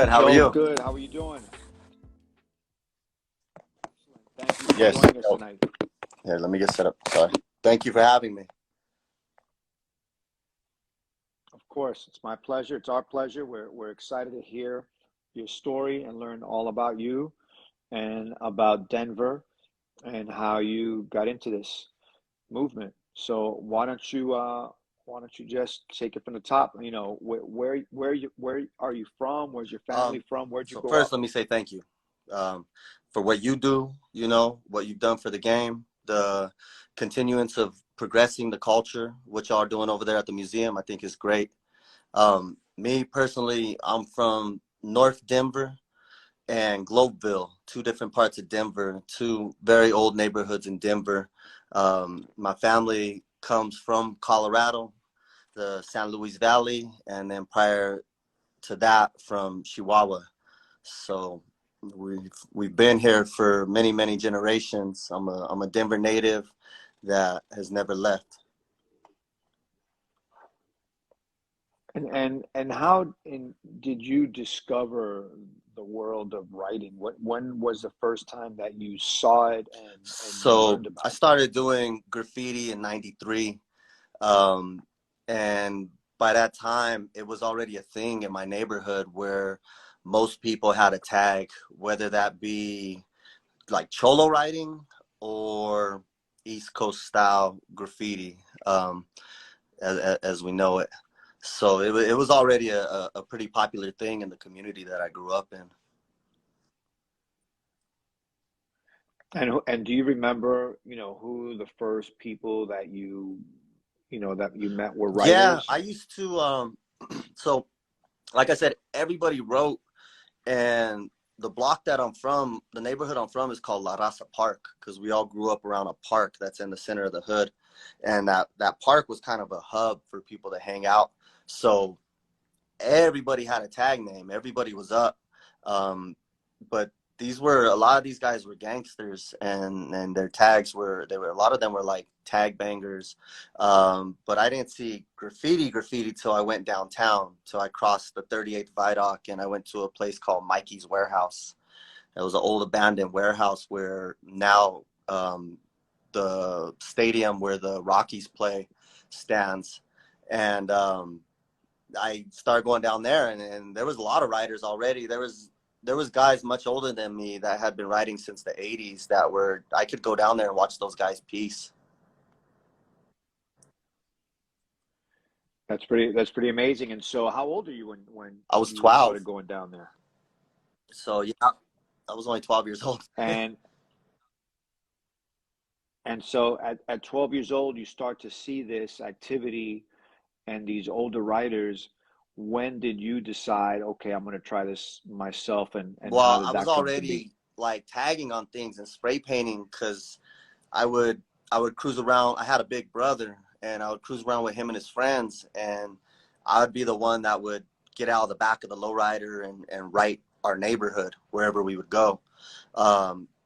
Good. How are Joel, you? good. How are you doing? Excellent. Thank you for Yes. joining us Oh, tonight. here, let me get set up. Sorry. Thank you for having me. Of course, it's my pleasure. It's our pleasure. We're excited to hear your story and learn all about you and about Denver and how you got into this movement. So why don't you just take it from the top? You know, where are you from? Where's your family Um, from? Where'd you so grow first, up? let me say thank you for what you do. You know what you've done for the game, the continuance of progressing the culture, what y'all are doing over there at the museum. I think is great. Me personally, I'm from North Denver and Globeville, two different parts of Denver, two very old neighborhoods in Denver. My family comes from Colorado, the San Luis Valley, and then prior to that from Chihuahua. So we've been here for many generations. I'm a Denver native that has never left. And how did you discover the world of writing? When was the first time that you saw it and you So learned I about it? started doing graffiti in '93, um, and by that time it was already a thing in my neighborhood where most people had a tag, whether that be like cholo writing or East Coast style graffiti, as we know it. So it was already a pretty popular thing in the community that I grew up in. And do you remember, who the first people that that you met were Yeah, I writers? used to. So like I said, everybody wrote, and the block that I'm from, the neighborhood I'm from, is called La Raza Park because we all grew up around a park that's in the center of the hood, and that park was kind of a hub for people to hang out. So everybody had a tag name. Everybody was up. Um, but a lot of these guys were gangsters, and their tags were a lot of them were like tag bangers. But I didn't see graffiti till I went downtown. So I crossed the 38th Viaduct and I went to a place called Mikey's Warehouse. It was an old abandoned warehouse where now the stadium where the Rockies play stands. And I started going down there, and there was a lot of writers already. There was guys much older than me that had been writing since the '80s that were I could go down there and watch those guys piece. That's pretty amazing. And so how old are you when I was you 12, started going down there? so yeah, I was only 12 years old. And and so at 12 years old, you start to see this activity and these older writers. When did you decide, okay, I'm going to try this myself, and how Well, did I was that come to be? already like tagging on things and spray painting because I would I would cruise around. I had a big brother, and I would cruise around with him and his friends, and I would be the one that would get out of the back of the lowrider and write our neighborhood wherever we would go.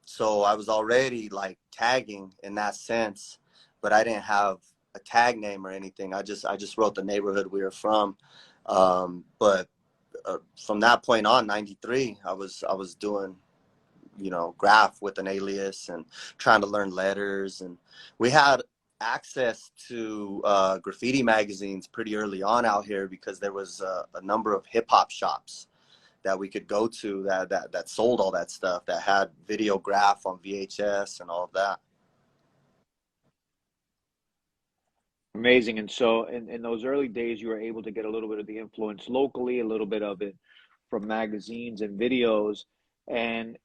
So I was already like tagging in that sense, but I didn't have a tag name or anything. I just wrote the neighborhood we were from. But from that point on, '93, I was doing graph with an alias and trying to learn letters. And we had access to graffiti magazines pretty early on out here because there was a number of hip hop shops that we could go to that sold all that stuff, that had videograph on VHS and all of that. Amazing. And so in those early days, you were able to get a little bit of the influence locally, a little bit of it from magazines and videos. And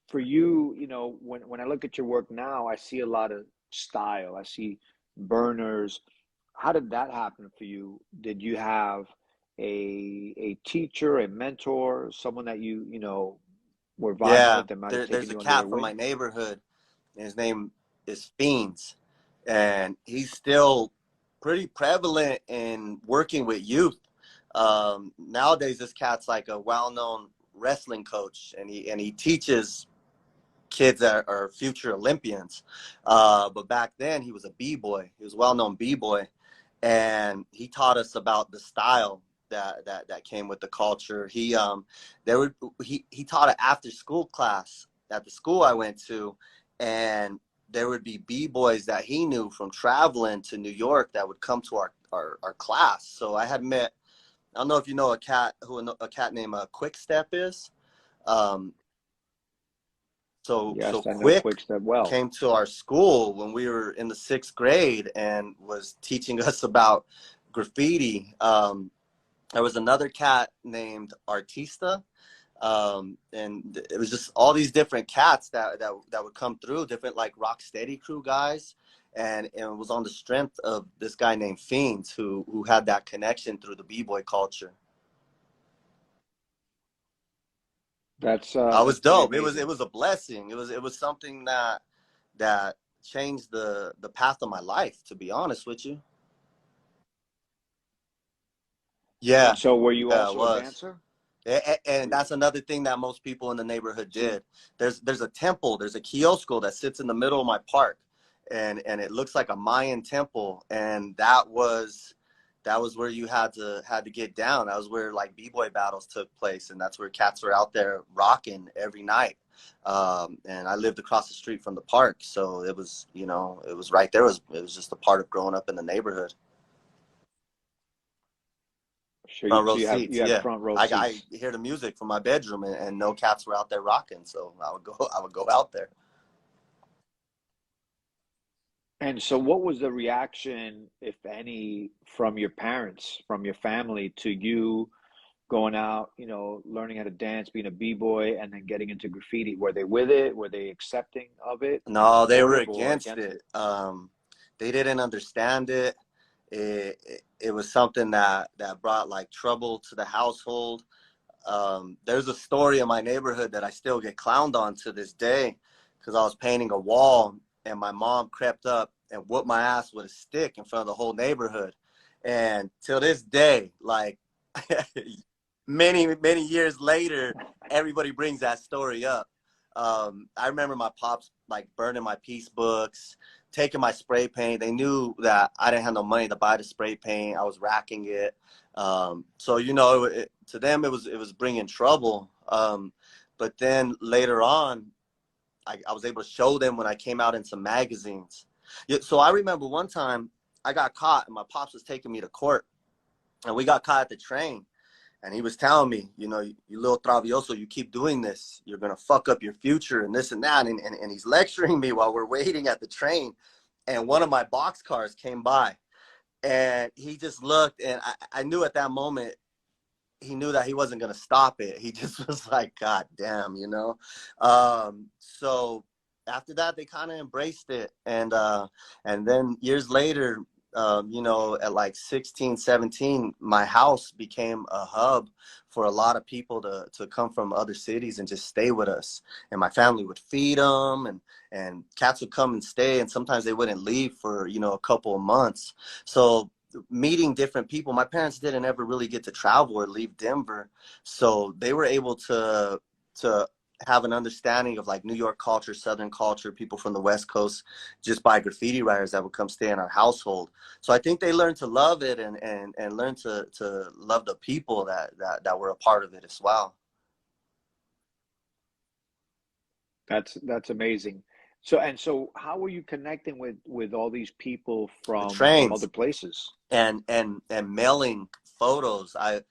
for you, when I look at your work now, I see a lot of style. I see burners. How did that happen for you? Did you have a teacher, a mentor, someone that you were vibing Yeah, with that might have there's taken a you under their cat from my wing? neighborhood, and his name is Fiends, and he's still pretty prevalent in working with youth. Nowadays, this cat's like a well-known wrestling coach, and he teaches kids that are future Olympians. But back then, he was a b-boy. He was a well-known b-boy, and he taught us about the style that came with the culture. He taught an after school class at the school I went to, and there would be b-boys that he knew from traveling to New York that would come to our class. So I had met, I don't know if you know a cat named Quick Step is. Um, so Yes, I know Quick Quickstep well. came to our school when we were in the 6th grade and was teaching us about graffiti. There was another cat named Artista. And it was just all these different cats that would come through, different like Rocksteady crew guys. And it was on the strength of this guy named Fiends who had that connection through the b-boy culture. I was That's pretty dope. It amazing. was a blessing. It was something that changed the path of my life, to be honest with you. And Yeah, so, were you yeah, it also a was. dancer? And Were you, that's another thing that most people in the neighborhood so, did. There's a temple, there's a kiosko that sits in the middle of my park, and it looks like a Mayan temple, and that was where you had to get down. That was where like b-boy battles took place, and that's where cats were out there rocking every night. And I lived across the street from the park, so it was, it was right there. It was just a part of growing up in the neighborhood. Front row so you seats, had yeah. front row I seats. hear the music from my bedroom, and no cats were out there rocking, so I would go out there. And so, what was the reaction, if any, from your parents, from your family, to you going out, learning how to dance, being a b-boy, and then getting into graffiti? Were they with it? Were they accepting of it, No, they were supportive, or against against it. it? They didn't understand it. It was something that brought like trouble to the household. There's a story in my neighborhood that I still get clowned on to this day, because I was painting a wall and my mom crept up and whooped my ass with a stick in front of the whole neighborhood. And till this day, like many years later, everybody brings that story up. I remember my pops like burning my piece books, taking my spray paint. They knew that I didn't have no money to buy the spray paint. I was racking it. So to them it was bringing trouble. But then later on, I was able to show them when I came out in some magazines. Yeah, so I remember one time I got caught, and my pops was taking me to court, and we got caught at the train. And he was telling me, you little travioso, you keep doing this, you're gonna fuck up your future and this and that. And he's lecturing me while we're waiting at the train. And one of my box cars came by, and he just looked, and I knew at that moment he knew that he wasn't going to stop it. He just was like, God damn, So after that, they kind of embraced it. And then years later, at like 16, 17, my house became a hub for a lot of people to come from other cities and just stay with us. And my family would feed them, and cats would come and stay. And sometimes they wouldn't leave for, a couple of months. So meeting different people. My parents didn't ever really get to travel or leave Denver, so they were able to have an understanding of like New York culture, Southern culture, people from the West Coast, just by graffiti writers that would come stay in our household. So I think they learned to love it, and learn to love the people that were a part of it as well. That's amazing. So how were you connecting with all these people The from other trains places? and mailing photos. I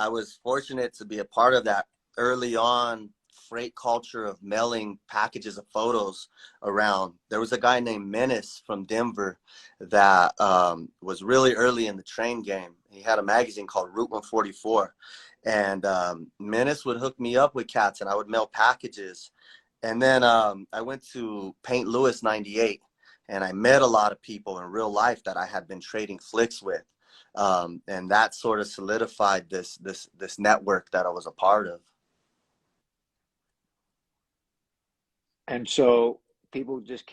was fortunate to be a part of that early on freight culture of mailing packages of photos around. There was a guy named Menace from Denver that was really early in the train game. He had a magazine called Route 144, and Menace would hook me up with cats, and I would mail packages. And then I went to Paint Louis 98, and I met a lot of people in real life that I had been trading flicks with. And that sort of solidified this network that I was a part of. And so people just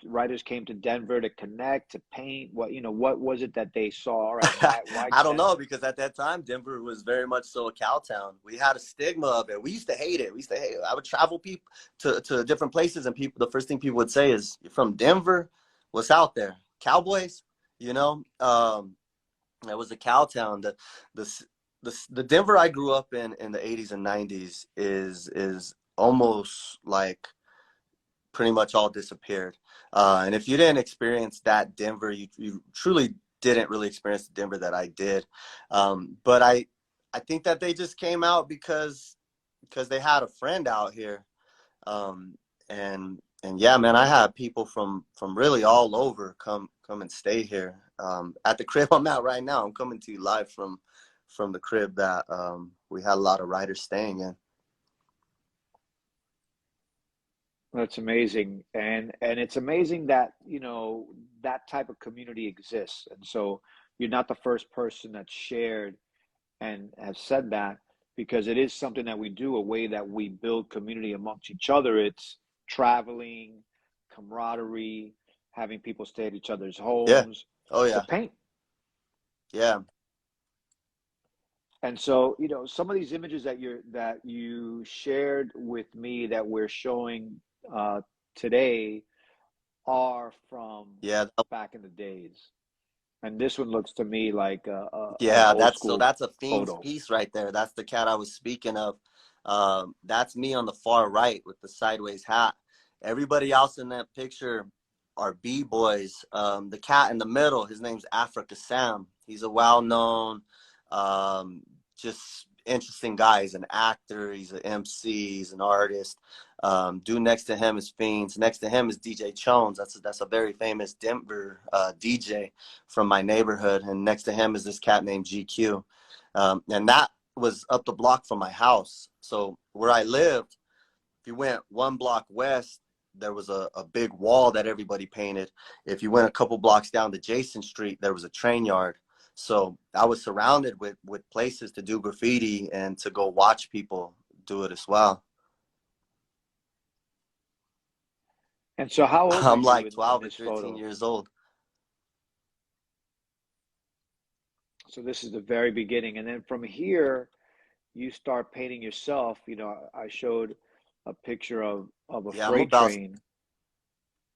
writers came to Denver to connect, to paint. What was it that they saw? All right, why I don't know, Denver? because at that time Denver was very much so a cow town. We had a stigma of it. We used to hate it. I would travel people to different places, and people, the first thing people would say is, "You're from Denver? What's out there? Cowboys?" You know. It was a cow town. The the Denver I grew up in the 80s and 90s is almost like pretty much all disappeared. And if you didn't experience that Denver, you truly didn't really experience the Denver that I did. But I think that they just came out because they had a friend out here. Um, and yeah, man, I had people from really all over come and stay here. At the crib I'm at right now, I'm coming to you live from the crib that we had a lot of writers staying in. That's amazing. And it's amazing that, that type of community exists. And so you're not the first person that's shared and have said that, because it is something that we do, a way that we build community amongst each other. It's traveling, camaraderie, having people stay at each other's Yeah. homes Oh to yeah. paint. Yeah. And so, some of these images that you shared with me that we're showing uh, today are from Yeah. back in the days. And this one looks to me like an Yeah, old that's so school that's a Fiend's photo. piece right there. That's the cat I was speaking of. That's me on the far right with the sideways hat. Everybody else in that picture are B-boys. The cat in the middle, his name's Africa Sam. He's a well-known, um, just interesting guy. He's an actor, he's an MC, he's an artist. Dude next to him is Fiends. Next to him is DJ Chones. That's a very famous Denver DJ from my neighborhood, and next to him is this cat named GQ. And that was up the block from my house. So where I lived, if you went one block west, there was a big wall that everybody painted. If you went a couple blocks down to Jason Street, there was a train yard. So I was surrounded with places to do graffiti and to go watch people do it as well. And so, how old are I'm you like in 12 or this 13 photo? years old. So this is the very beginning, and then from here, you start painting yourself. I showed a picture of a Yeah, freight train.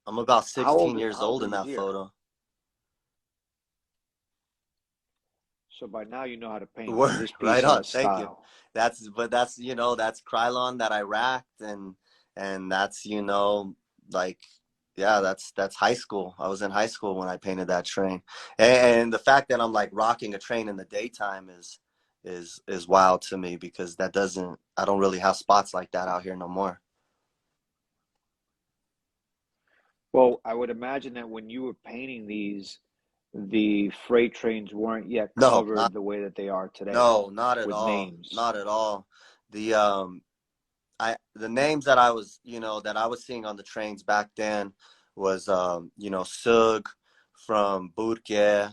I'm about How old 16 years how old old are in you that here? photo. So by now you know how to paint, because Word, this piece right on. has Thank you. style. That's that's Krylon that I racked, and that's like yeah, that's high school. I was in high school when I painted that train, and the fact that I'm like rocking a train in the daytime is wild to me because I don't really have spots like that out here no more. Well, I would imagine that when you were painting these, the freight trains weren't yet No, covered not the way that they are today no, not at with all, names. not at all. The the names that I was, that I was seeing on the trains back then was, Sug from Burke,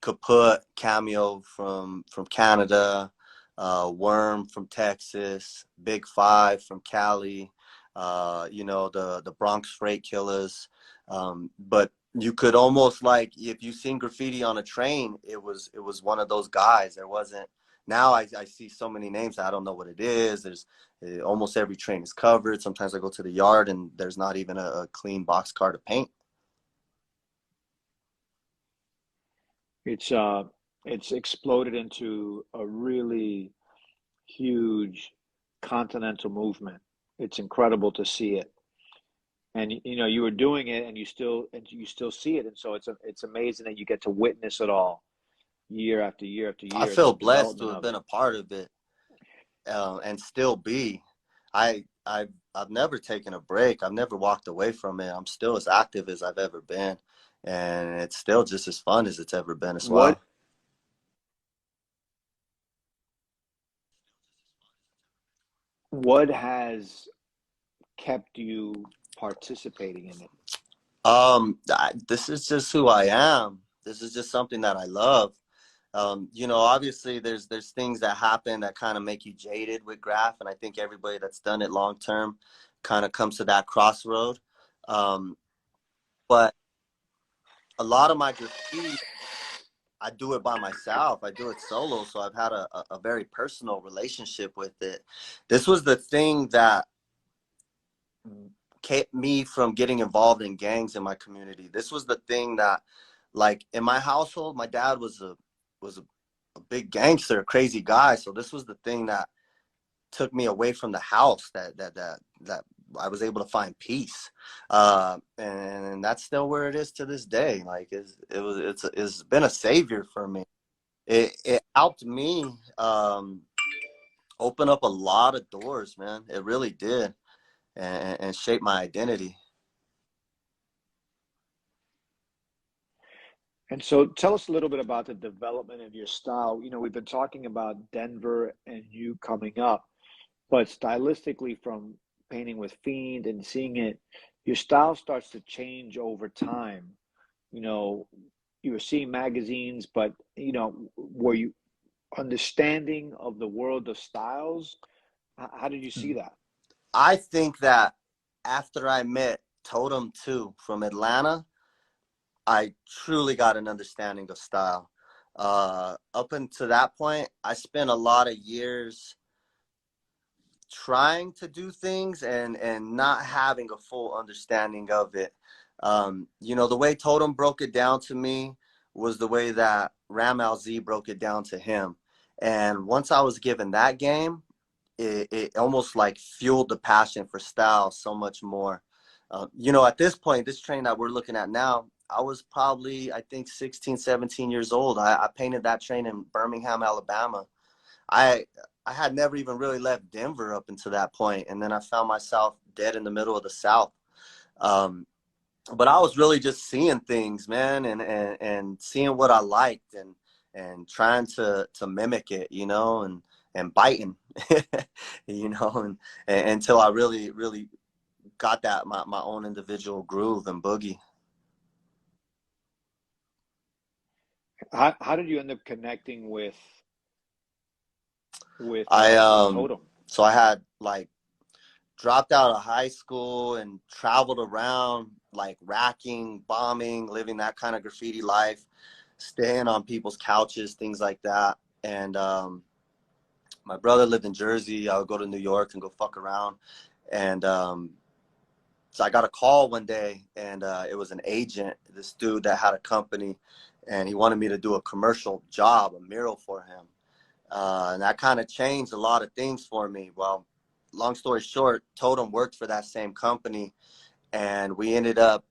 Kaput Cameo from Canada, Worm from Texas, Big Five from Cali, the Bronx Freight Killers. But you could almost like if you seen graffiti on a train, it was one of those guys. There wasn't. Now I see so many names I don't know what it is. There's almost every train is covered. Sometimes I go to the yard and there's not even a clean box car to paint. It's uh it's exploded into a really huge continental movement. It's incredible to see it. And you were doing it, and you still see it, and so it's amazing that you get to witness it all year after year after I year, the feel blessed to development have of been it. a part of it, and still be. I I've never taken a break. I've never walked away from it. I'm still as active as I've ever been, and it's still just as fun as it's ever been as What well. what has kept you participating in it? This is just who I am. This is just something that I love. Obviously there's things that happen that kind of make you jaded with graph, and I think everybody that's done it long term kind of comes to that crossroad. Um, but a lot of my graffiti, I do it by myself. I do it solo, so I've had a very personal relationship with it. This was the thing that kept me from getting involved in gangs in my community. This was the thing that, like, in my household, my dad was a a big gangster, a crazy guy. So this was the thing that took me away from the house, that I was able to find peace. And that's still where it is to this day. Like it's been a savior for me. It helped me open up a lot of doors, man. It really did, and shape my identity. And so tell us a little bit about the development of your style. You know, we've been talking about Denver and you coming up, but stylistically from painting with Fiend and seeing it, your style starts to change over time. You know, you were seeing magazines, but were you understanding of the world of styles? How did you see that? I think that after I met Totem 2 from Atlanta, I truly got an understanding of style. Up until that point, I spent a lot of years trying to do things and not having a full understanding of it. The way Totem broke it down to me was the way that Ramal Z broke it down to him. And once I was given that game, it almost like fueled the passion for style so much more. At this point, this train that we're looking at now, I was probably, I think, 16, 17 years old. I painted that train in Birmingham, Alabama. I I had never even really left Denver up until that point, and then I found myself dead in the middle of the South. Um, but I was really just seeing things, man, and seeing what I liked and trying to mimic it, and biting, and until I really got that my own individual groove and boogie. How did you end up connecting with I Totem? so I had like dropped out of high school and traveled around like racking, bombing, living that kind of graffiti life, staying on people's couches, things like that. And my brother lived in Jersey. I would go to New York and go fuck around. And so I got a call one day, and it was an agent, this dude that had a company, and he wanted me to do a commercial job, a mural for him. And that kind of changed a lot of things for me. Well, long story short, Totem worked for that same company, and we ended up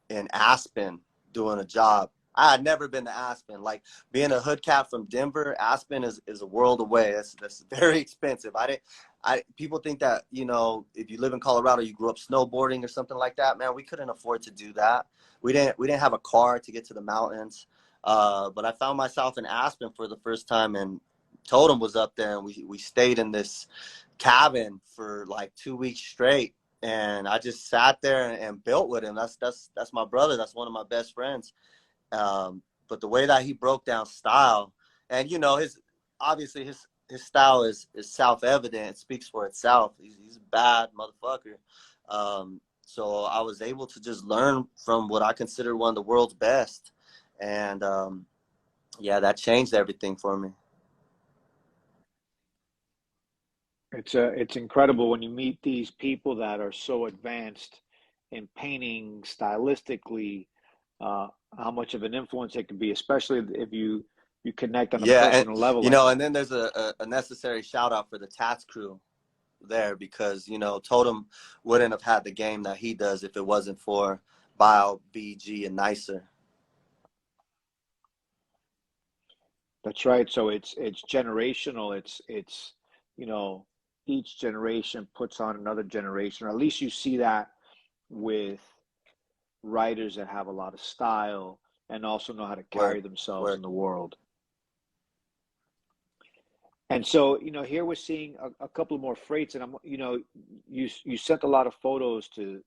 in Aspen doing a job. I had never been to Aspen. Like being a hood cat from Denver, Aspen is a world away. That's very expensive. People think that, if you live in Colorado, you grew up snowboarding or something like that. Man, we couldn't afford to do that. We didn't have a car to get to the mountains. But I found myself in Aspen for the first time, and Totem was up there, and we stayed in this cabin for like 2 weeks straight. And I just sat there and built with him. That's my brother. That's one of my best friends. But the way that he broke down style, and his obviously his style is self-evident. It speaks for itself. He's a bad motherfucker. So I was able to just learn from what I consider one of the world's best. And yeah, that changed everything for me. It's incredible when you meet these people that are so advanced in painting stylistically, uh, how much of an influence it can be, especially if you connect on a Yeah, and personal level like and that. then there's a necessary shout out for the Tats crew there, because Totem wouldn't have had the game that he does if it wasn't for Bio, BG, and Nicer. That's right. So it's generational. It's you know each generation puts on another generation, or at least you see that with writers that have a lot of style and also know how to Word, carry themselves word. in the world. And so, here we're seeing a couple more freights, and you sent a lot of photos to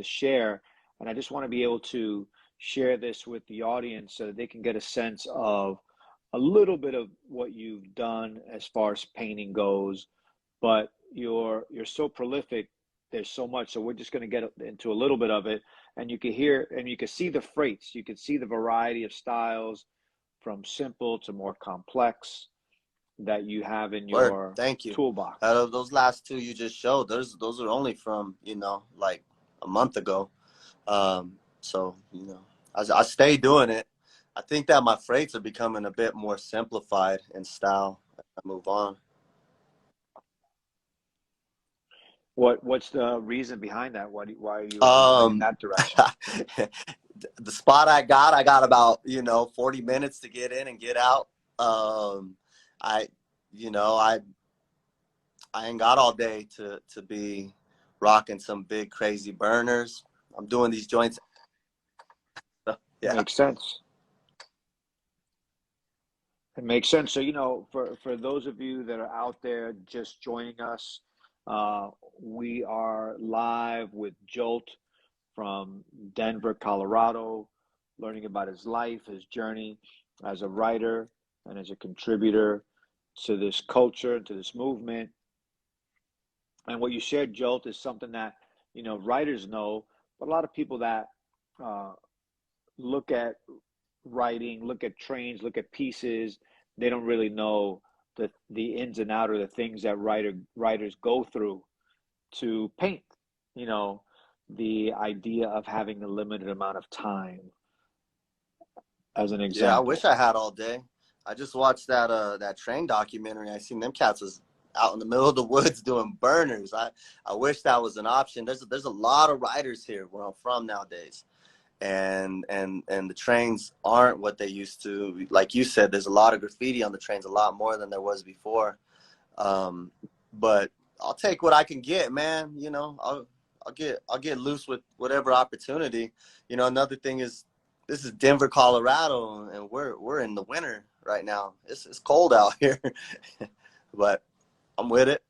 share, and I just want to be able to share this with the audience so that they can get a sense of a little bit of what you've done as far as painting goes. But you're so prolific. There's so much, so we're just going to get into a little bit of it, and you can hear and you can see the freights. You can see the variety of styles from simple to more complex that you have in Word. your Thank you. Out toolbox. of those last two you just showed, those are only from like a month ago. So I stay doing it. I think that my freights are becoming a bit more simplified in style as I move on. What's the reason behind that? Why are you going in Um, that direction? the spot I got about, 40 minutes to get in and get out. Um, I, you know, I ain't got all day to be rocking some big crazy burners. I'm doing these joints. Yeah. Makes sense. It makes sense. So, for those of you that are out there just joining us, uh, we are live with Jolt from Denver, Colorado, learning about his life, his journey as a writer and as a contributor to this culture, to this movement. And what you shared, Jolt, is something that, writers know, but a lot of people that uh, look at writing, look at trains, look at pieces, they don't really know the ins and out or the things that writers go through to paint. You know, the idea of having a limited amount of time, as an Yeah, I wish example. I had all day. I just watched that train documentary. I seen them cats was out in the middle of the woods doing burners. I wish that was an option. There's a lot of riders here where I'm from nowadays. And the trains aren't what they used to. Like you said, there's a lot of graffiti on the trains, a lot more than there was before. Um, but I'll take what I can get, man. I'll get loose with whatever opportunity. Another thing is this is Denver, Colorado, and we're in the winter right now. It's cold out here, but I'm with it.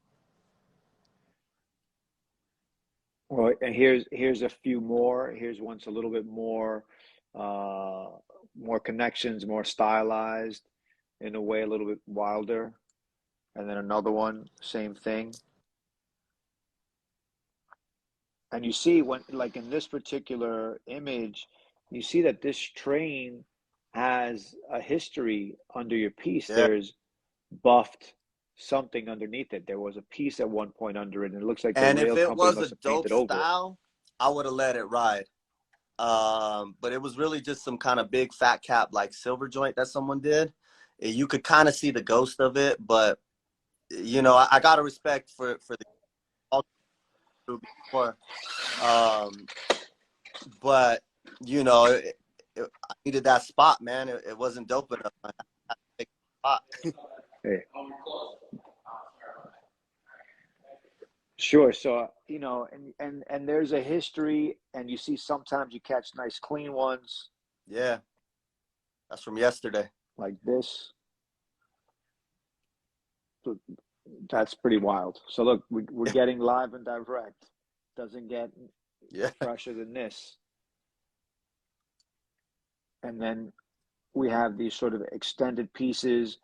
Well, and here's a few more. Here's one's a little bit uh, more connections, more stylized, in a way, a little bit wilder. And then another one, same thing. And you see when, like in this particular image, you see that this train has a history under your piece. Yeah. There's buffed something underneath it. There was a piece at one point under it, and it looks like the And if rail it company was a must have dope painted over it. style, I would have let it ride. But it was really just some kind of big fat cap like silver joint that someone did. You could kind of see the ghost of it, but I got to respect for the culture before. Um, but I needed that spot, man. It wasn't dope enough. I had to take the spot. Hey, sure. So, and there's a history, and you see sometimes you catch nice clean ones Yeah, that's from yesterday. like this. So that's pretty wild. So look, we're getting live and direct. Doesn't get Yeah, fresher than this. And then we have these sort of extended pieces.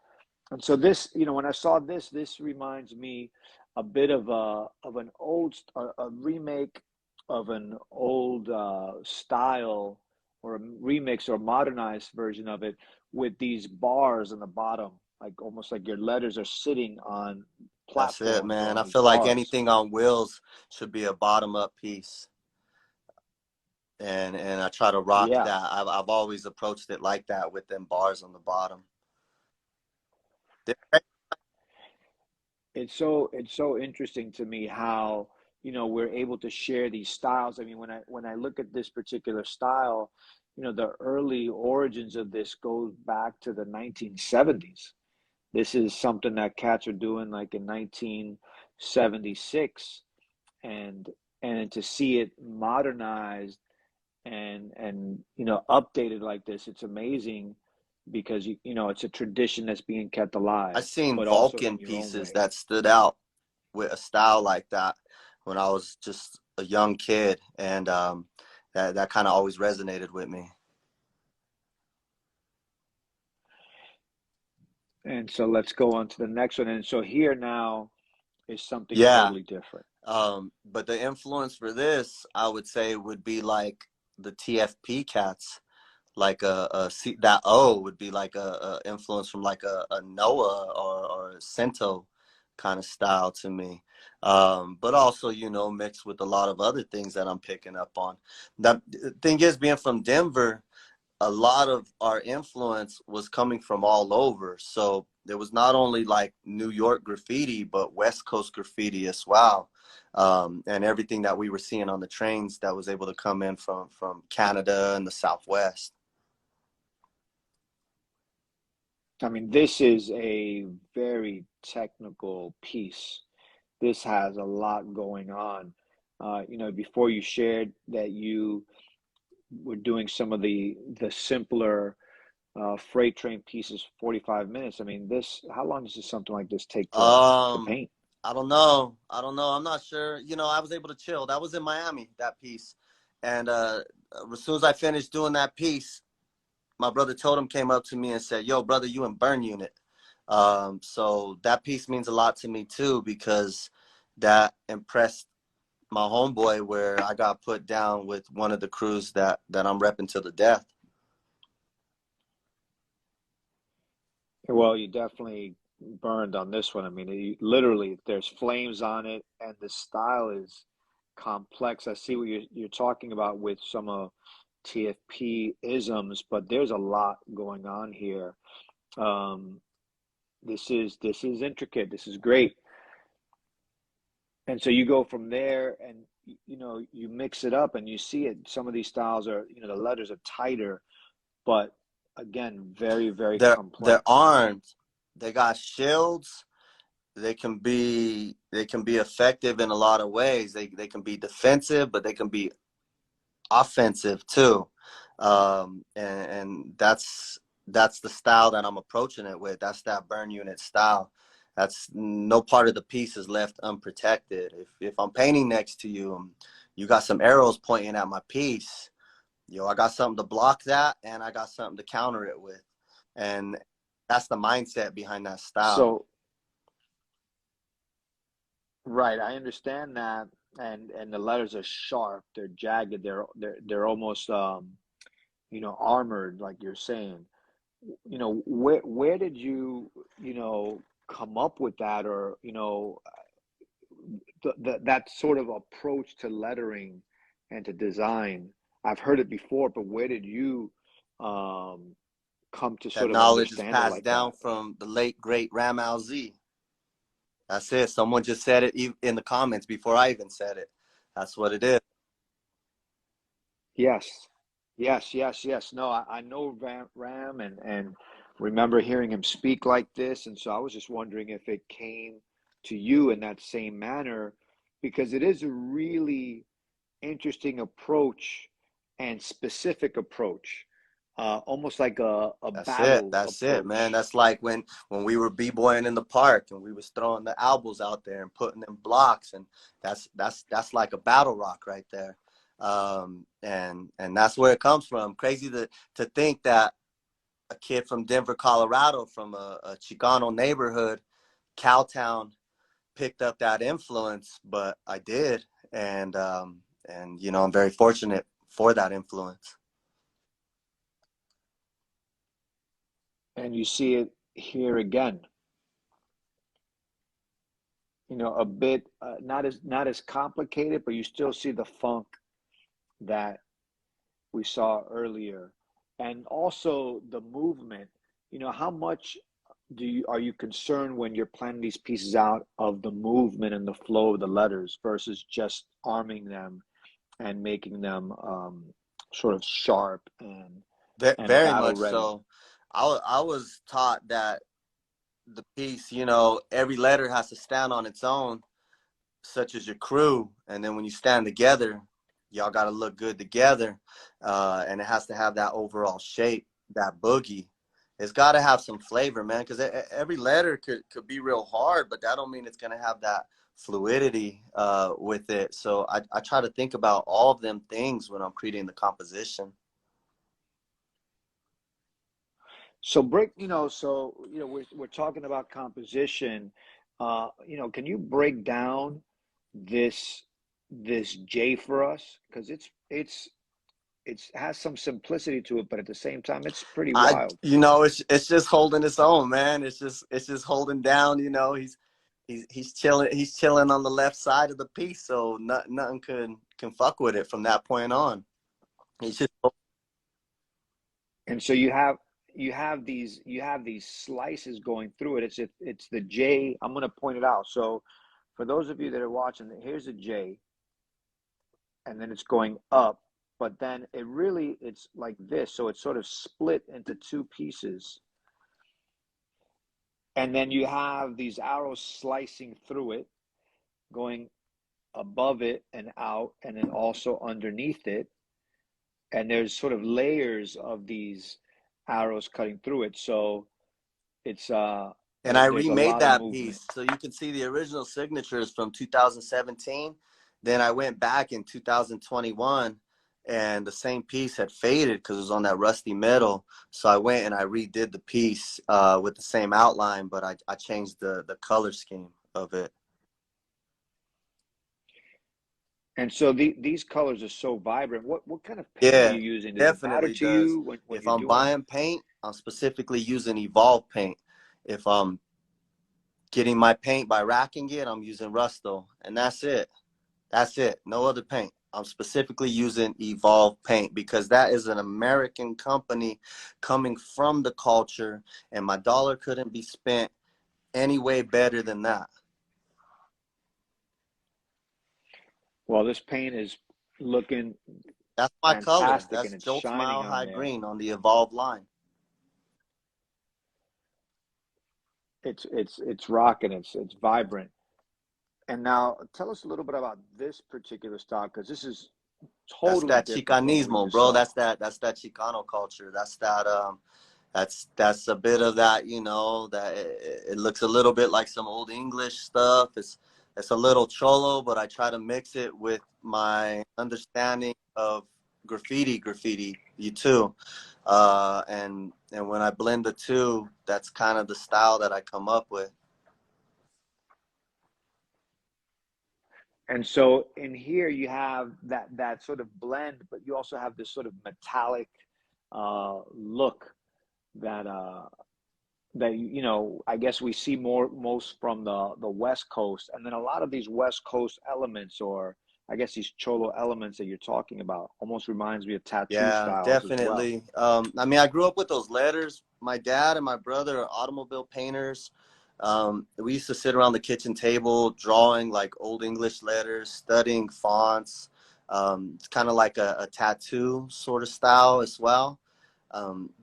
And so this, when I saw this, this reminds me a bit of an old a remake of an old style, or a remix or modernized version of it, with these bars on the bottom, like almost like your letters are sitting on that's it, platforms or man. on I these feel like bars. anything on wheels should be a bottom up piece. And I try to rock Yeah, that. I've always approached it like that with them bars on the bottom. it's so interesting to me how we're able to share these styles. I mean, when I look at this particular style, the early origins of this goes back to the 1970s. This is something that cats are doing like in 1976, and to see it modernized and updated like this, it's amazing, because it's a tradition that's being kept I alive, seen but also Vulcan in your own pieces way. that stood out with a style like that when I was just a young kid, and that kind of always resonated with me. And so let's go on to the next one. And so here now is something Yeah, totally different. but the influence for this, I would say, would be like the TFP cats. Like that O would be like a influence from like a Noah or a Cento kind of style to me. But also, mixed with a lot of other things that I'm picking up on. The thing is, being from Denver, a lot of our influence was coming from all over. So there was not only like New York graffiti, but West Coast graffiti as well. And everything that we were seeing on the trains that was able to come in from Canada and the Southwest. I mean, this is a very technical piece. This has a lot going on. Before you shared that you were doing some of the simpler freight train pieces, 45 minutes. I mean, this, how long does something like this take to Um, paint? I don't know. I don't know. I'm not sure. I was able to chill. That was in Miami, that piece. And as soon as I finished doing that piece, my brother Totem came up to me and said, "Yo, brother, you in burn unit." So that piece means a lot to me too, because that impressed my homeboy, where I got put down with one of the crews that I'm repping to the death. Well, you definitely burned on this one. I mean, literally, there's flames on it, and the style is complex. I see what you're talking about with some of TFP isms, but there's a lot going on here. Um, this is intricate. This is great. And so you go from there, and you mix it up, and you see it. Some of these styles are, the letters are tighter, but again, very, very They're complex. armed. They got shields. They can be effective in a lot of ways. They can be defensive, but they can be offensive too. And that's the style that I'm approaching it with. That's that burn unit style. That's no part of the piece is left unprotected. If I'm painting next to you and you got some arrows pointing at my piece, I got something to block that, and I got something to counter it with. And that's the mindset behind that style. So, right, I understand that, and the letters are sharp. They're jagged. They're almost armored, like you're saying. Where did you come up with that, or that sort of approach to lettering and to design? I've heard it before, but where did you um, come to That sort of knowledge is understand it passed like down that? from the late great Ram Al Z. That's it. Someone just said it in the comments before I even said it. That's what it is. Yes, yes, yes, yes. No, I know Ram, and remember hearing him speak like this, and so I was just wondering if it came to you in that same manner, because it is a really interesting approach and specific approach, almost like a That's it. battle That's it, man. approach. That's like when we were b-boying in the park and we was throwing the albums out there and putting them blocks, and that's like a battle rock right there. And that's where it comes from. Crazy to think that a kid from Denver, Colorado, from a Chicano neighborhood, Cowtown, picked up that influence, but I did, and I'm very fortunate for that influence. And you see it here again, a bit not as complicated, but you still see the funk that we saw earlier, and also the movement. How much are you concerned when you're planning these pieces out of the movement and the flow of the letters versus just arming them and making them sort of sharp and Very battle much ready? so. I was taught that the piece, every letter has to stand on its own, such as your crew, and then when you stand together, y'all got to look good together, and it has to have that overall shape, that boogie. It's got to have some flavor, man, because every letter could be real hard, but that don't mean it's gonna have that fluidity with it. So I try to think about all of them things when I'm creating the composition. So we're talking about composition. Can you break down this this J for us? Because it has some simplicity to it, but at the same time, it's pretty I, wild. it's just holding its own, man. It's just holding down. He's chilling. He's chilling on the left side of the piece, so nothing can fuck with it from that point on. He's just And so you have these slices going through it. It's the J. I'm going to point it out. So for those of you that are watching, here's a J, and then it's going up, but then it's like this. So it's sort of split into two pieces. And then you have these arrows slicing through it, going above it and out, and then also underneath it. And there's sort of layers of these arrows cutting through it. So it's And I there's a remade lot of that movement. piece. So you can see the original signatures from 2017. Then I went back in 2021 and the same piece had faded because it was on that rusty metal. So I went and I redid the piece with the same outline, but I changed the color scheme of it. And so these colors are so vibrant. What kind of paint are Yeah, you using? Does it matter definitely to does. you when If you're I'm doing it? buying paint, I'm specifically using Evolve paint. If I'm getting my paint by racking it, I'm using Rusto, and that's it. That's it. No other paint. I'm specifically using Evolve paint because that is an American company coming from the culture, and my dollar couldn't be spent any way better than that. Well, this paint is looking That's my color. fantastic and That's it's JOLT shining Mile on High there. Green on the Evolve line. It's rocking. It's vibrant. And now tell us a little bit about this particular style because this is That's totally that different from what we Chicanismo, just bro. saw. That's that Chicano culture. That's a bit of that, that it looks a little bit like some old English stuff. It's a little cholo, but I try to mix it with my understanding of graffiti, you too. And when I blend the two, that's kind of the style that I come up with. And so in here you have that sort of blend, but you also have this sort of metallic look that I guess we see most from the West Coast, and then a lot of these West Coast elements, or I guess these cholo elements that you're talking about, almost reminds me of tattoo Yeah, styles as well. definitely. I mean, I grew up with those letters. My dad and my brother are automobile painters. We used to sit around the kitchen table drawing like old English letters, studying fonts. It's kind of like a tattoo sort of style as well,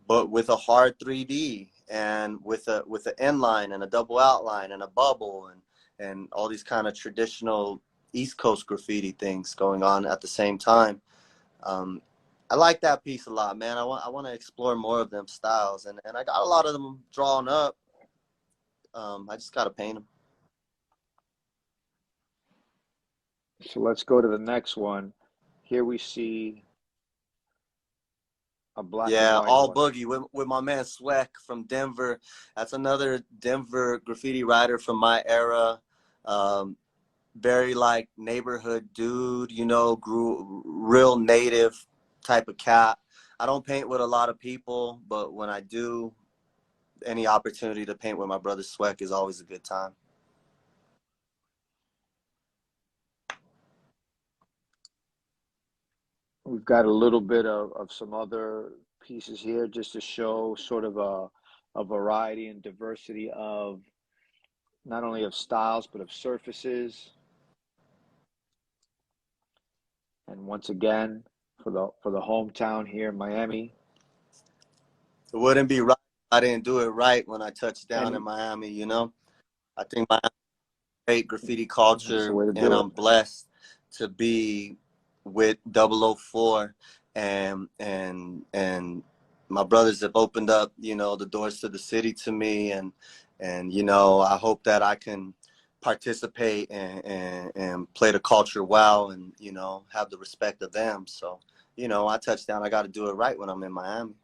but with a hard 3D and with an inline and a double outline and a bubble and all these kind of traditional East Coast graffiti things going on at the same time. um, I like that piece a lot, man. I want to explore more of them styles, and I got a lot of them drawn up. I just gotta paint them. So let's go to the next one. Here we see a black and Yeah, white all one. boogie with my man Sweck from Denver. That's another Denver graffiti writer from my era. Um, Very like neighborhood dude, grew real native type of cat. I don't paint with a lot of people, but when I do, any opportunity to paint with my brother Sweck is always a good time. We've got a little bit of some other pieces here just to show sort of a variety and diversity of not only of styles but of surfaces. And once again, for the hometown here in Miami. It wouldn't be right if I didn't do it right when I touched down in And Miami. I think Miami great graffiti that's the culture, way to and do it. I'm blessed to be with 004, and my brothers have opened up, the doors to the city to me, and I hope that I can participate and play the culture well, and have the respect of them. So, I touch down. I got to do it right when I'm in Miami.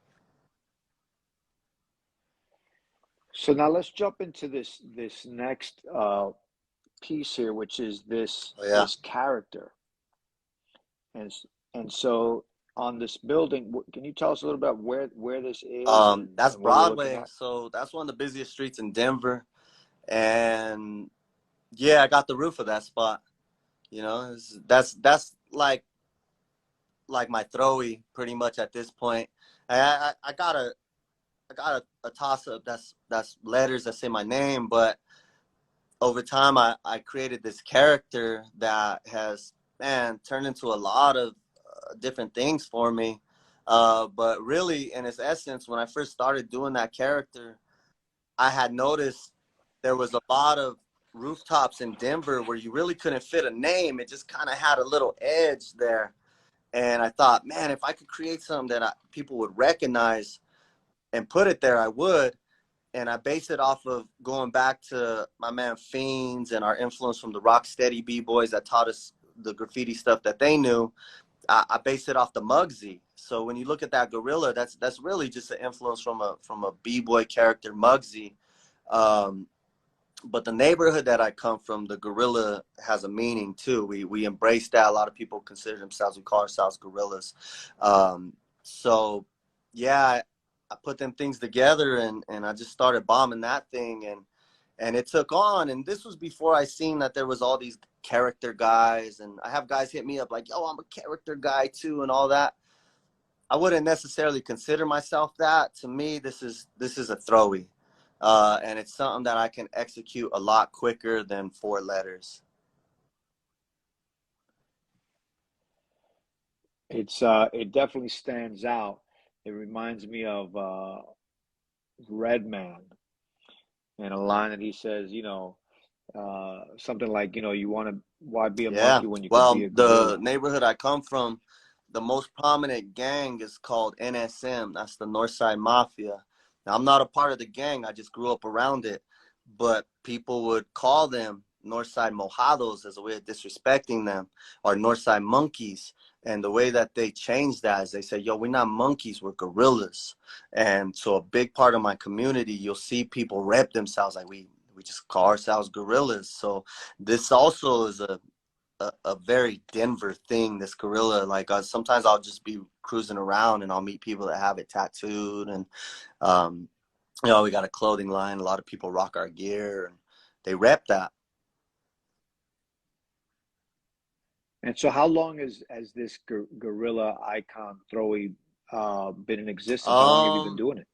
So now let's jump into this next piece here, which is this Oh, yeah. this character. And and so on this building, can you tell us a little about where this is That's and what we're looking Broadway. at? So that's one of the busiest streets in Denver. And yeah, I got the roof of that spot. That's like my throwy pretty much at this point. I got a toss up that's letters that say my name, but over time I created this character that has, man, turned into a lot of different things for me. But really, in its essence, when I first started doing that character, I had noticed there was a lot of rooftops in Denver where you really couldn't fit a name. It just kind of had a little edge there. And I thought, man, if I could create something that people would recognize and put it there, I would. And I base it off of going back to my man Fiends and our influence from the Rocksteady B-boys that taught us the graffiti stuff that they knew. I base it off the Muggsy. So when you look at that gorilla, that's really just an influence from a B-boy character, Muggsy. Um, but the neighborhood that I come from, the gorilla has a meaning too. We embrace that. A lot of people consider themselves, we call ourselves gorillas. So yeah, I put them things together and I just started bombing that thing and it took on. And this was before I seen that there was all these character guys, and I have guys hit me up like, yo, I'm a character guy too and all that. I wouldn't necessarily consider myself that. To me, this is a throwy, and it's something that I can execute a lot quicker than 4 letters. It definitely stands out. It reminds me of Redman and a line that he says, something like, you want to, why be a Yeah. monkey when you could be Well, a the gorilla? neighborhood I come from, the most prominent gang is called NSM. That's the Northside Mafia. Now, I'm not a part of the gang. I just grew up around it. But people would call them Northside Mojados as a way of disrespecting them, or Northside Monkeys. And the way that they changed that is they say, yo, we're not monkeys, we're gorillas. And so a big part of my community, you'll see people rep themselves like we just call ourselves gorillas. So this also is a very Denver thing, this gorilla. Like sometimes I'll just be cruising around and I'll meet people that have it tattooed. And, um, we got a clothing line. A lot of people rock our gear and they rep that. And so, how long has this gorilla icon throwy been in existence? How long have you been Um, doing it?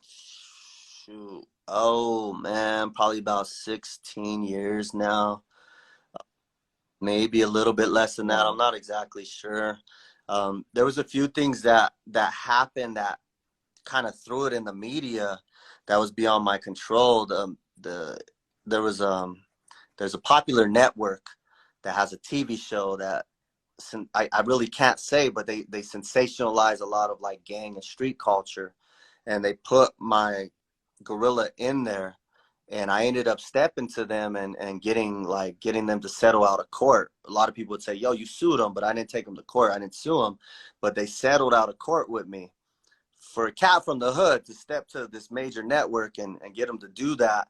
Shoot. Oh, man, probably about 16 years now. Maybe a little bit less than that. I'm Wow. not exactly sure. There was a few things that happened that kind of threw it in the media that was beyond my control. There was there's a popular network that has a TV show that I really can't say, but they sensationalize a lot of like gang and street culture, and they put my gorilla in there, and I ended up stepping to them and getting them to settle out of court. A lot of people would say, "Yo, you sued them," but I didn't take them to court. I didn't sue them, but they settled out of court with me for a cat from the hood to step to this major network and get them to do that.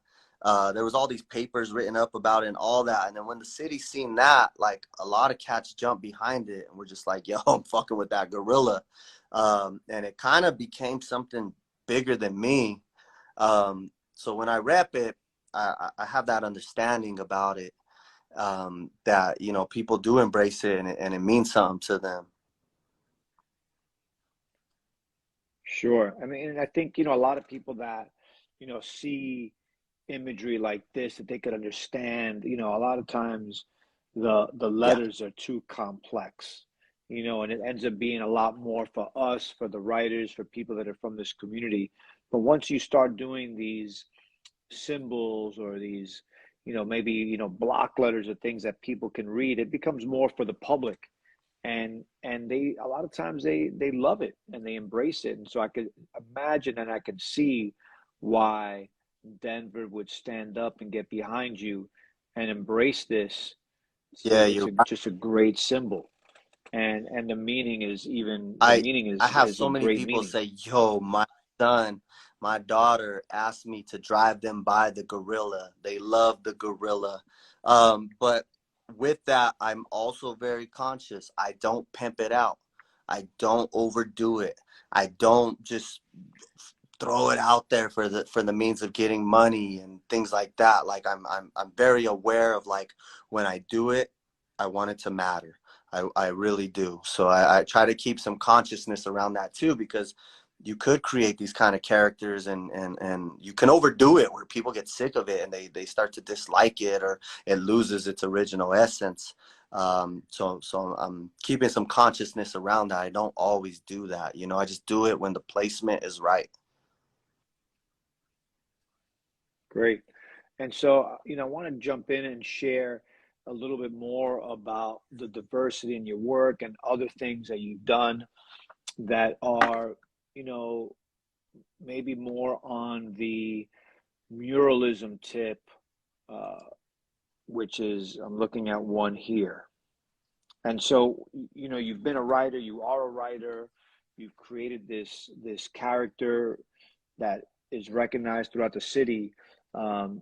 There was all these papers written up about it and all that. And then when the city seen that, like a lot of cats jumped behind it and were just like, yo, I'm fucking with that gorilla. And it kind of became something bigger than me. So when I rep it, I have that understanding about it, that, people do embrace it and it means something to them. Sure. I mean, and I think, a lot of people that, see imagery like this that they could understand, a lot of times the Yeah. letters are too complex, and it ends up being a lot more for us, for the writers, for people that are from this community. But once you start doing these symbols or these, maybe, block letters or things that people can read, it becomes more for the public. And they a lot of times they love it and they embrace it. And so I could imagine and I could see why Denver would stand up and get behind you and embrace this. Yeah, It's you're right. just a great symbol. And the meaning is even the I meaning I have is a so many great people meaning. say, "Yo, my son, my daughter asked me to drive them by the gorilla. They love the gorilla." But with that, I'm also very conscious. I don't pimp it out. I don't overdo it. I don't just throw it out there for the means of getting money and things like that. Like I'm very aware of, like, when I do it, I want it to matter. I really do. So I try to keep some consciousness around that too, because you could create these kind of characters, and you can overdo it where people get sick of it and they start to dislike it, or it loses its original essence. So I'm keeping some consciousness around that. I don't always do that, you know. I just do it when the placement is right. Great. And so, I want to jump in and share a little bit more about the diversity in your work and other things that you've done that are, you know, maybe more on the muralism tip, uh, which is, I'm looking at one here. And so, you've been a writer, you are a writer, you've created this character that is recognized throughout the city. Um,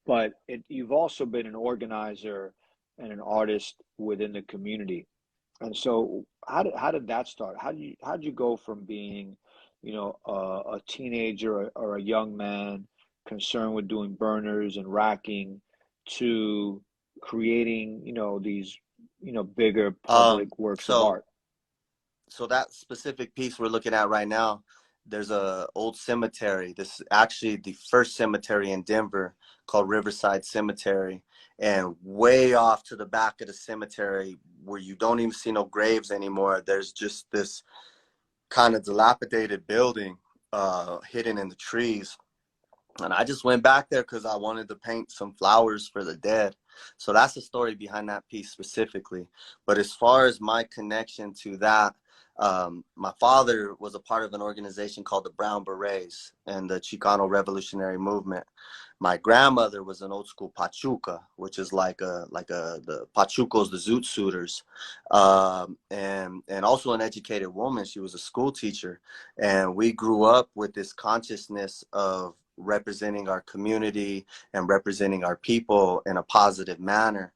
but you've also been an organizer and an artist within the community. And so, how did that start? How did you go from being, a teenager or a young man concerned with doing burners and racking to creating, these, bigger Um, public works of so art? so that specific piece we're looking at right now, there's a old cemetery. This is actually the first cemetery in Denver, called Riverside Cemetery. And way off to the back of the cemetery, where you don't even see no graves anymore, there's just this kind of dilapidated building hidden in the trees. And I just went back there because I wanted to paint some flowers for the dead. So that's the story behind that piece specifically. But as far as my connection to that, my father was a part of an organization called the Brown Berets and the Chicano Revolutionary Movement. My grandmother was an old school Pachuca, which is the Pachucos, the Zoot Suiters, and also an educated woman. She was a school teacher, and we grew up with this consciousness of representing our community and representing our people in a positive manner.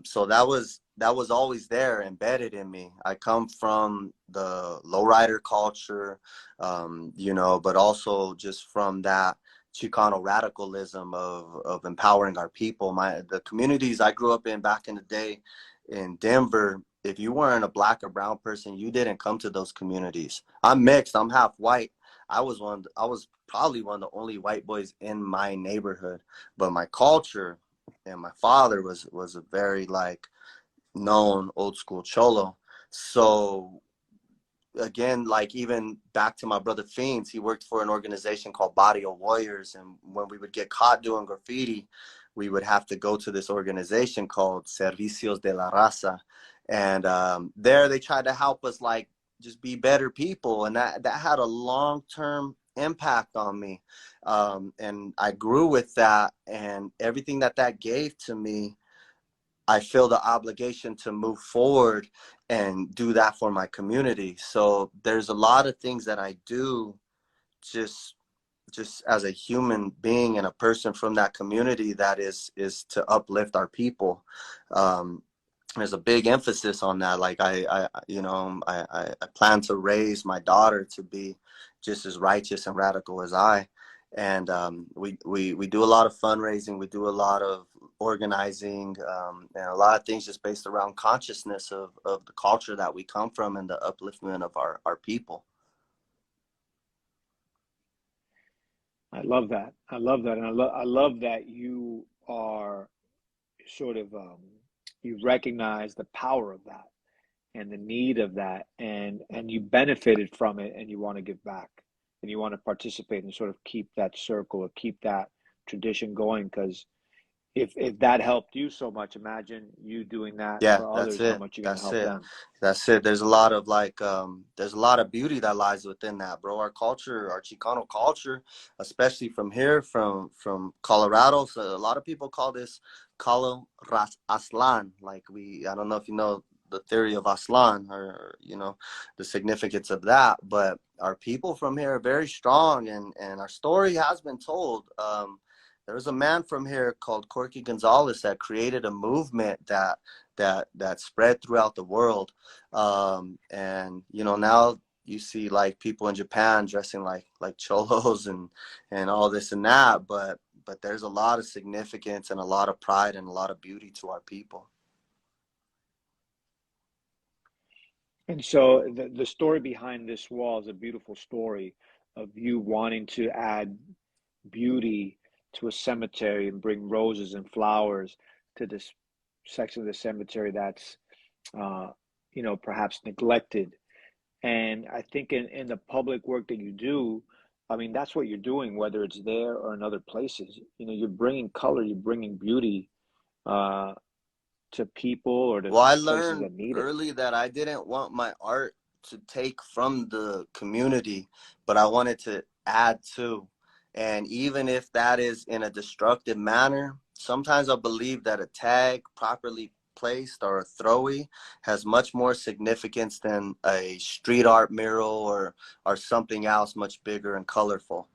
So that was always there, embedded in me. I come from the lowrider culture, but also just from that Chicano radicalism of empowering our people. The communities I grew up in back in the day in Denver, if you weren't a black or brown person, you didn't come to those communities. I'm mixed. I'm half white. I was probably one of the only white boys in my neighborhood, but my culture and my father was a very like known old school cholo. So again, like even back to my brother Fiends, he worked for an organization called Barrio Warriors, and when we would get caught doing graffiti, we would have to go to this organization called Servicios de la Raza, and there they tried to help us like just be better people, and that had a long-term impact on me, and I grew with that, and everything that gave to me, I feel the obligation to move forward and do that for my community. So there's a lot of things that I do just just as a human being and a person from that community that is to uplift our people. Um, there's a big emphasis on that. Like I plan to raise my daughter to be just as righteous and radical as I. And we do a lot of fundraising. We do a lot of organizing, and a lot of things just based around consciousness of the culture that we come from and the upliftment of our people. I love that. I love that. And I love that you are sort of, you recognize the power of that and the need of that, and you benefited from it, and you want to give back, and you want to participate and sort of keep that circle or keep that tradition going, because if that helped you so much, imagine you doing that Yeah, for that's others, how it. much you're going to That's help it. them. That's it. There's a lot of there's a lot of beauty that lies within that, bro. Our culture, our Chicano culture, especially from here, from Colorado. So a lot of people call this Calo Ras Aslan. I don't know if you know the theory of Aslan, or the significance of that, but our people from here are very strong, and our story has been told. There was a man from here called Corky Gonzalez that created a movement that spread throughout the world. And now you see like people in Japan dressing like cholos and all this and that, but there's a lot of significance and a lot of pride and a lot of beauty to our people. And so the story behind this wall is a beautiful story of you wanting to add beauty to a cemetery and bring roses and flowers to this section of the cemetery that's, uh, perhaps neglected. And I think in the public work that you do, I mean, that's what you're doing, whether it's there or in other places. You're bringing color, you're bringing beauty uh, to people or Well, I to places learned that need it. early that I didn't want my art to take from the community, but I wanted to add to. And even if that is in a destructive manner, sometimes I believe that a tag properly placed or a throwy has much more significance than a street art mural or something else much bigger and colorful.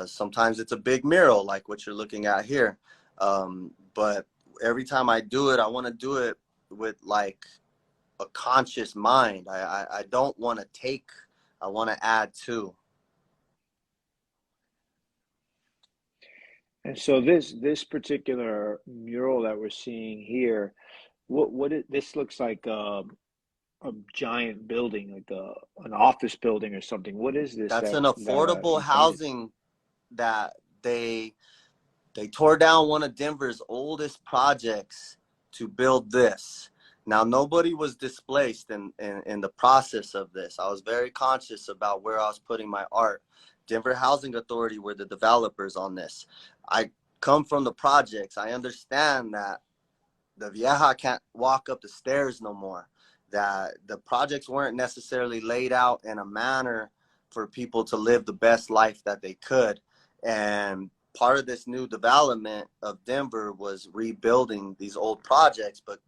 Sometimes it's a big mural like what you're looking at here. But every time I do it, I want to do it with like a conscious mind. I don't want to take, I want to add to. And so this particular mural that we're seeing here, this looks like a giant building, like an office building or something. What is this That's that an that affordable you painted? housing that they tore down one of Denver's oldest projects to build this. Now, nobody was displaced in the process of this. I was very conscious about where I was putting my art. Denver Housing Authority were the developers on this. I come from the projects. I understand that the vieja can't walk up the stairs no more, that the projects weren't necessarily laid out in a manner for people to live the best life that they could. And part of this new development of Denver was rebuilding these old projects, but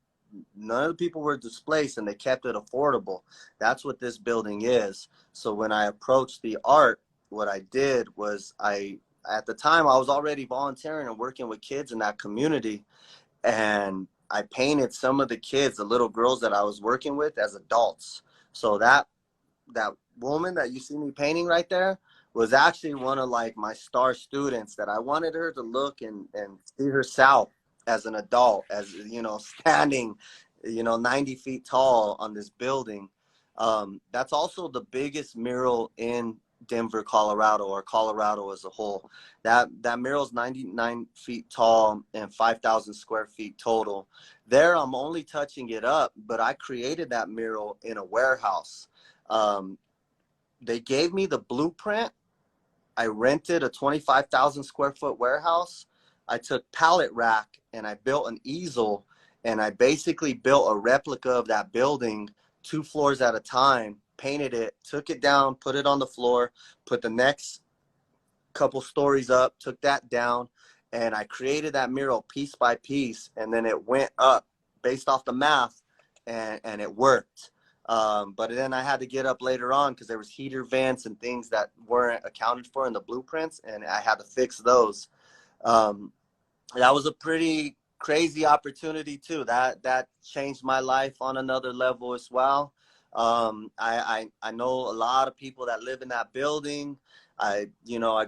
none of the people were displaced and they kept it affordable. That's what this building is. So when I approached the art, what I did was at the time I was already volunteering and working with kids in that community, and I painted some of the kids, the little girls that I was working with, as adults. So that woman that you see me painting right there was actually one of like my star students that I wanted her to look and see herself as an adult, as standing 90 feet tall on this building. That's also the biggest mural in Denver, Colorado, or Colorado as a whole. That mural is 99 feet tall and 5,000 square feet total. There, I'm only touching it up, but I created that mural in a warehouse. Um, they gave me the blueprint. I rented a 25,000 square foot warehouse. I took pallet rack and I built an easel, and I basically built a replica of that building 2 floors at a time, painted it, took it down, put it on the floor, put the next couple stories up, took that down, and I created that mural piece by piece, and then it went up based off the math, and it worked. But then I had to get up later on because there was heater vents and things that weren't accounted for in the blueprints, and I had to fix those. Um, that was a pretty crazy opportunity too. That changed my life on another level as well. I know a lot of people that live in that building. I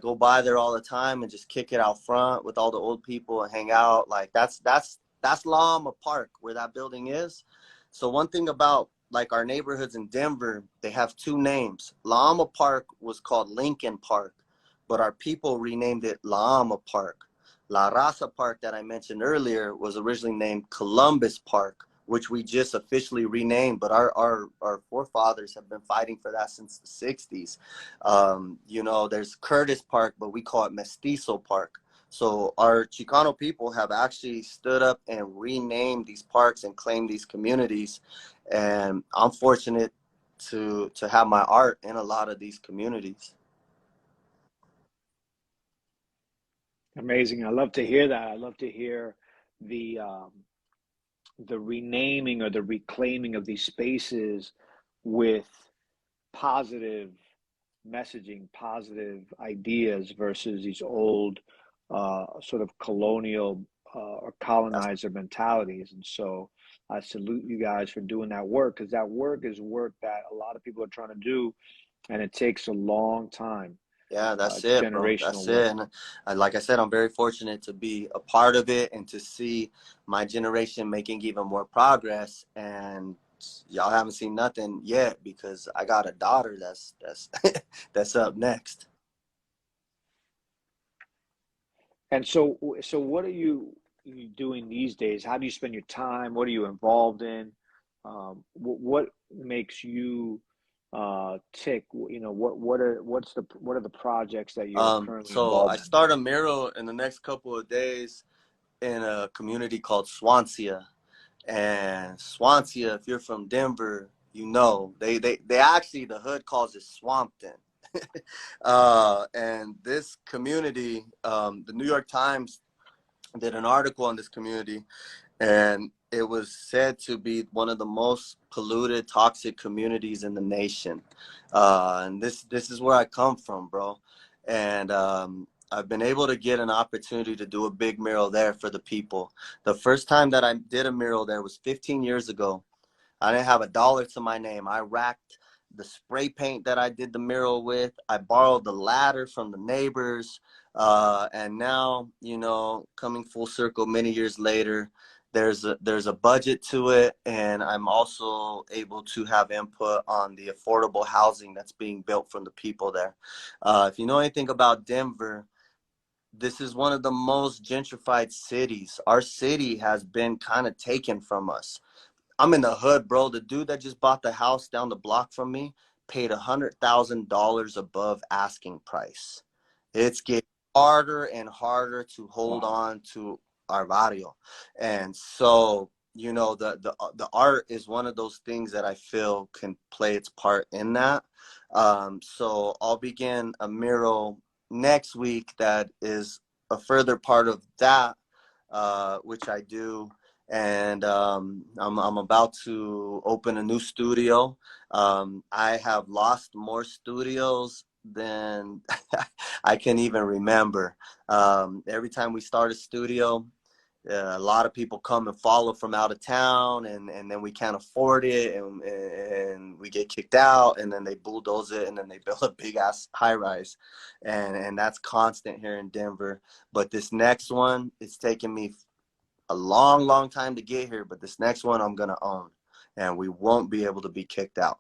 go by there all the time and just kick it out front with all the old people and hang out. Like that's Lama Park where that building is. So one thing about like our neighborhoods in Denver, they have two names. Lama Park was called Lincoln Park, but our people renamed it Lama Park. La Raza Park that I mentioned earlier was originally named Columbus Park, which we just officially renamed, but our forefathers have been fighting for that since the 60s. There's Curtis Park, but we call it Mestizo Park. So our Chicano people have actually stood up and renamed these parks and claimed these communities. And I'm fortunate to have my art in a lot of these communities. Amazing. I love to hear that. I love to hear the renaming or the reclaiming of these spaces with positive messaging, positive ideas versus these old sort of colonial or That's, colonizer mentalities. And so I salute you guys for doing that work because that work is work that a lot of people are trying to do, and it takes a long time. yeah, that's It's it, bro. generational That's it. work. And like I said, I'm very fortunate to be a part of it and to see my generation making even more progress. And y'all haven't seen nothing yet because I got a daughter that's that's up next. And so what are you doing these days? How do you spend your time? What are you involved in? What makes you tick? You know, what are the projects that you're currently So I involved in? start a mural in the next couple of days in a community called Swansea. And Swansea, if you're from Denver, you know they actually, the hood calls it Swampton. And this community, the New York Times did an article on this community, and it was said to be one of the most polluted, toxic communities in the nation. And this is where I come from, bro. And I've been able to get an opportunity to do a big mural there for the people. The first time that I did a mural there was 15 years ago. I didn't have a dollar to my name. I racked the spray paint that I did the mural with. I borrowed the ladder from the neighbors. And now, you know, coming full circle many years later, there's a budget to it, and I'm also able to have input on the affordable housing that's being built from the people there. If you know anything about Denver, this is one of the most gentrified cities. Our city has been kind of taken from us. I'm in the hood, bro. The dude that just bought the house down the block from me paid $100,000 above asking price. It's getting harder and harder to hold Wow, on to our barrio. And so, you know, the art is one of those things that I feel can play its part in that. So I'll begin a mural next week that is a further part of that, which I do. And I'm about to open a new studio. I have lost more studios than I can even remember. Every time we start a studio, a lot of people come and follow from out of town, and then we can't afford it, and we get kicked out, and then they bulldoze it, and then they build a big ass high rise, and that's constant here in Denver. But this next one, it's taken me a long, long time to get here, but this next one I'm gonna own, and we won't be able to be kicked out.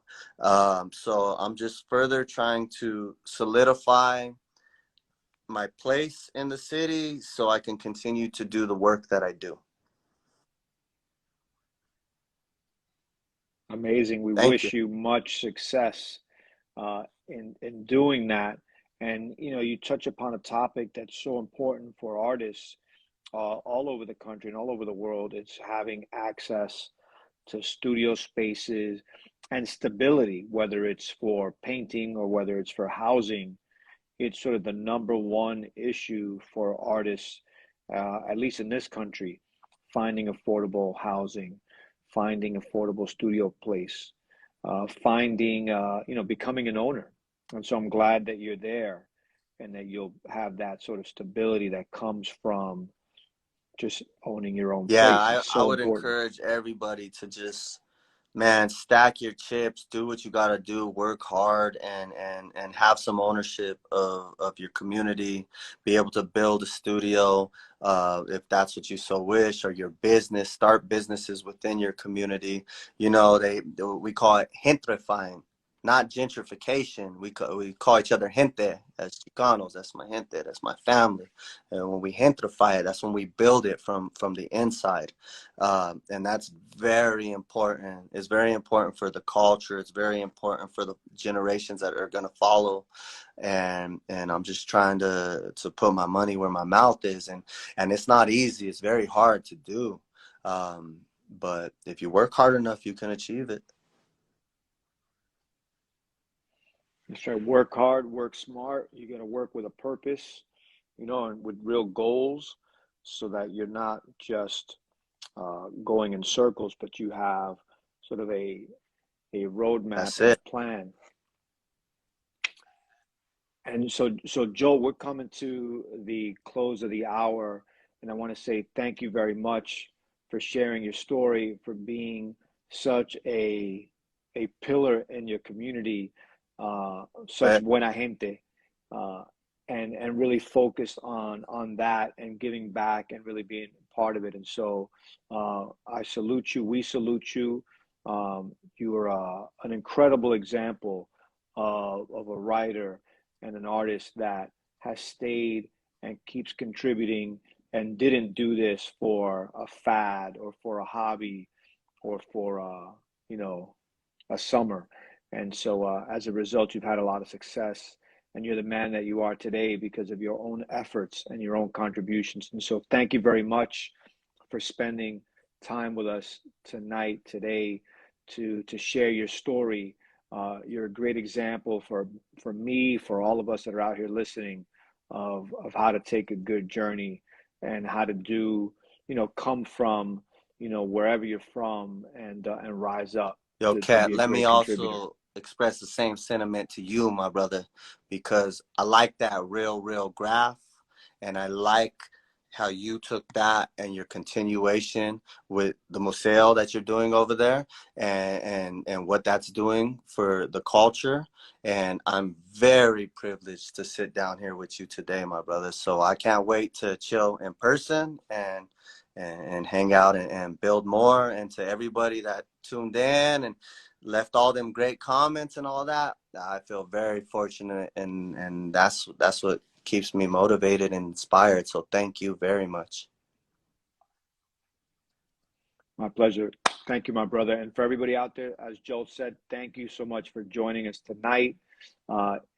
So I'm just further trying to solidify my place in the city so I can continue to do the work that I do. amazing. We Thank you. wish you much success in doing that. And you know, you touch upon a topic that's so important for artists all over the country and all over the world. It's having access to studio spaces and stability, whether it's for painting or whether it's for housing. It's sort of the number one issue for artists, at least in this country, finding affordable housing, finding affordable studio place, finding, you know, becoming an owner. And so I'm glad that you're there and that you'll have that sort of stability that comes from just owning your own Yeah, place. I, It's I so would important. encourage everybody to just, man, stack your chips, do what you got to do, work hard, and have some ownership of your community. Be able to build a studio, if that's what you so wish, or your business. Start businesses within your community. You know, we call it gentrifying, not gentrification. We call each other gente as Chicanos. That's my gente. That's my family. And when we gentrify it, that's when we build it from the inside. And that's very important. It's very important for the culture. It's very important for the generations that are going to follow. And I'm just trying to put my money where my mouth is. And it's not easy. It's very hard to do. But if you work hard enough, you can achieve it. That's right. Work hard, work smart. You got to work with a purpose, you know, and with real goals so that you're not just going in circles, but you have sort of a roadmap That's and a it. plan. And so Joe, we're coming to the close of the hour, and I want to say thank you very much for sharing your story, for being such a pillar in your community, such But buena gente, uh, and really focused on that and giving back and really being part of it. And so I salute you. We salute you. You are an incredible example of a writer and an artist that has stayed and keeps contributing and didn't do this for a fad or for a hobby or for you know, a summer. And so as a result, you've had a lot of success, and you're the man that you are today because of your own efforts and your own contributions. And so thank you very much for spending time with us tonight, today, to share your story. You're a great example for me, for all of us that are out here listening, of how to take a good journey and how to do, you know, come from, you know, wherever you're from, and rise up Yo, to Kat, be a let me great contributor. also express the same sentiment to you, my brother, because I like that real graph, and I like how you took that and your continuation with the museo that you're doing over there, and what that's doing for the culture. And I'm very privileged to sit down here with you today, my brother. So I can't wait to chill in person and hang out and build more. And to everybody that tuned in and left all them great comments and all that, I feel very fortunate, and that's what keeps me motivated and inspired. So thank you very much. My pleasure. Thank you, my brother. And for everybody out there, as Joel said, thank you so much for joining us tonight.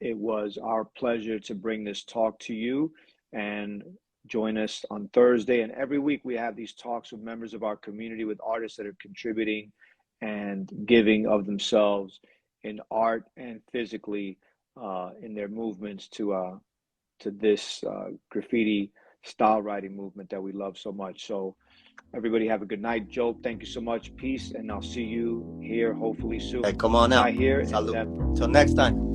It was our pleasure to bring this talk to you, and join us on Thursday. And every week we have these talks with members of our community, with artists that are contributing and giving of themselves in art and physically in their movements to this graffiti style writing movement that we love so much. So everybody have a good night. Joe, thank you so much. Peace, and I'll see you here hopefully Hey, soon. come on out. Right here in Salud. Denver. Till next time.